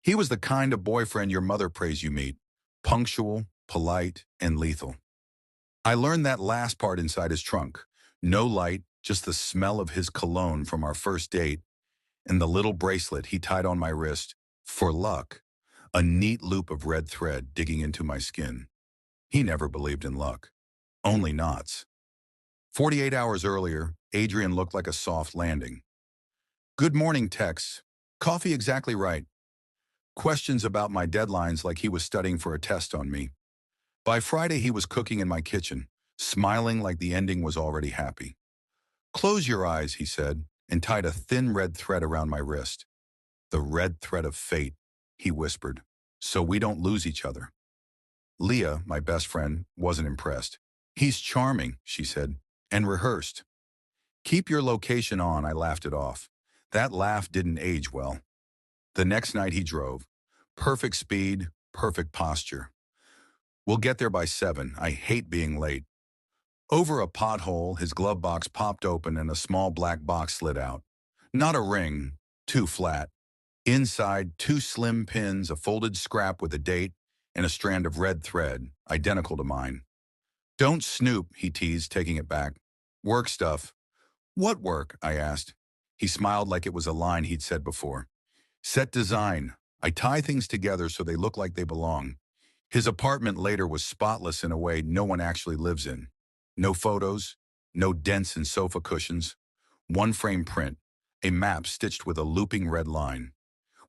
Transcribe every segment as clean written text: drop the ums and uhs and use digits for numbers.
He was the kind of boyfriend your mother prays you meet, punctual, polite, and lethal. I learned that last part inside his trunk. No light, just the smell of his cologne from our first date, and the little bracelet he tied on my wrist, for luck, a neat loop of red thread digging into my skin. He never believed in luck, only knots. 48 hours earlier, Adrian looked like a soft landing. Good morning texts. Coffee exactly right. Questions about my deadlines like he was studying for a test on me. By Friday, he was cooking in my kitchen, smiling like the ending was already happy. Close your eyes, he said, and tied a thin red thread around my wrist. The red thread of fate, he whispered, so we don't lose each other. Leah, my best friend, wasn't impressed. He's charming, she said, and rehearsed. Keep your location on, I laughed it off. That laugh didn't age well. The next night he drove. Perfect speed, perfect posture. We'll get there by 7. I hate being late. Over a pothole, his glove box popped open and a small black box slid out. Not a ring, too flat. Inside, 2 slim pins, a folded scrap with a date, and a strand of red thread, identical to mine. Don't snoop, he teased, taking it back. Work stuff. What work? I asked. He smiled like it was a line he'd said before. Set design. I tie things together so they look like they belong. His apartment later was spotless in a way no one actually lives in. No photos, no dents in sofa cushions. One frame print, a map stitched with a looping red line.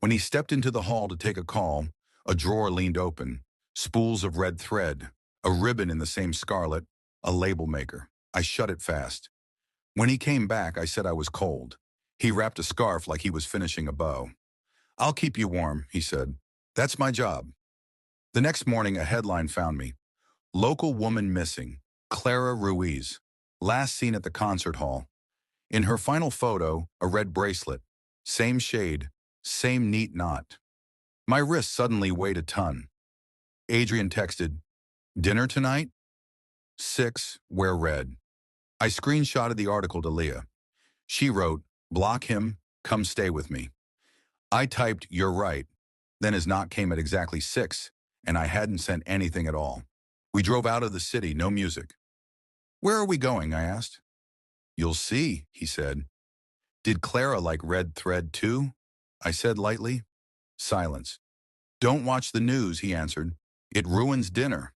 When he stepped into the hall to take a call, a drawer leaned open, spools of red thread, a ribbon in the same scarlet, a label maker. I shut it fast. When he came back, I said I was cold. He wrapped a scarf like he was finishing a bow. I'll keep you warm, he said. That's my job. The next morning, a headline found me. Local woman missing, Clara Ruiz, last seen at the concert hall. In her final photo, a red bracelet, same shade, same neat knot. My wrist suddenly weighed a ton. Adrian texted, dinner tonight? 6, wear red. I screenshotted the article to Leah. She wrote, block him, come stay with me. I typed, you're right. Then his knock came at exactly 6, and I hadn't sent anything at all. We drove out of the city, no music. Where are we going? I asked. You'll see, he said. Did Clara like red thread too? I said lightly. Silence. Don't watch the news, he answered. It ruins dinner.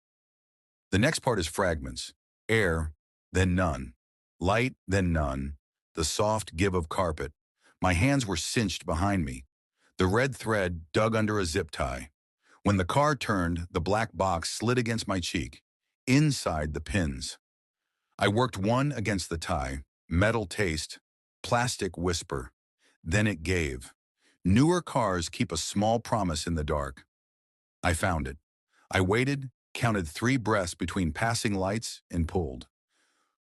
The next part is fragments. Air, then none. Light, then none. The soft give of carpet. My hands were cinched behind me. The red thread dug under a zip tie. When the car turned, the black box slid against my cheek. Inside the pins. I worked one against the tie. Metal taste. Plastic whisper. Then it gave. Newer cars keep a small promise in the dark. I found it. I waited, counted 3 breaths between passing lights, and pulled.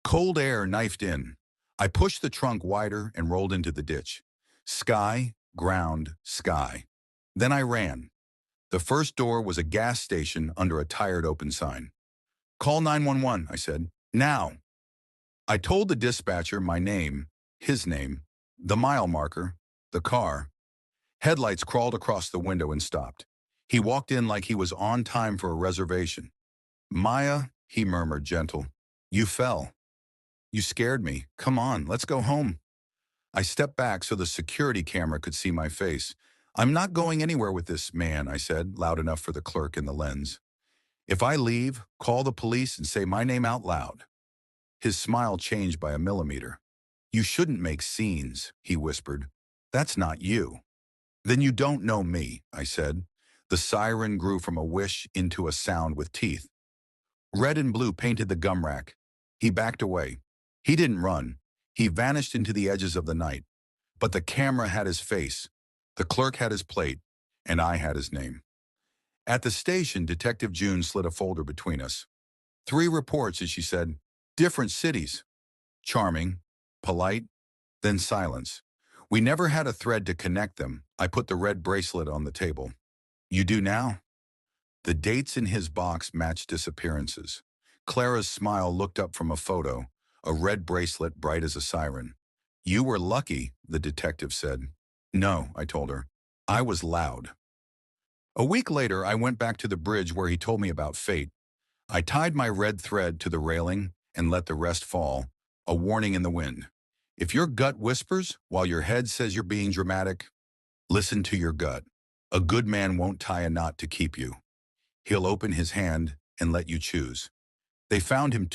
Cold air knifed in. I pushed the trunk wider and rolled into the ditch. Sky, ground, sky. Then I ran. The first door was a gas station under a tired open sign. Call 911, I said. Now. I told the dispatcher my name, his name, the mile marker, the car. Headlights crawled across the window and stopped. He walked in like he was on time for a reservation. Maya, he murmured, gentle. You fell. You scared me. Come on, let's go home. I stepped back so the security camera could see my face. I'm not going anywhere with this man, I said, loud enough for the clerk in the lens. If I leave, call the police and say my name out loud. His smile changed by a millimeter. You shouldn't make scenes, he whispered. That's not you. Then you don't know me, I said. The siren grew from a wish into a sound with teeth. Red and blue painted the gum rack. He backed away. He didn't run. He vanished into the edges of the night. But the camera had his face. The clerk had his plate. And I had his name. At the station, Detective June slid a folder between us. 3 reports, as she said. Different cities. Charming, polite, then silence. We never had a thread to connect them. I put the red bracelet on the table. You do now? The dates in his box matched disappearances. Clara's smile looked up from a photo, a red bracelet bright as a siren. You were lucky, the detective said. No, I told her. I was loud. A week later, I went back to the bridge where he told me about fate. I tied my red thread to the railing and let the rest fall, a warning in the wind. If your gut whispers while your head says you're being dramatic, listen to your gut. A good man won't tie a knot to keep you. He'll open his hand and let you choose. They found him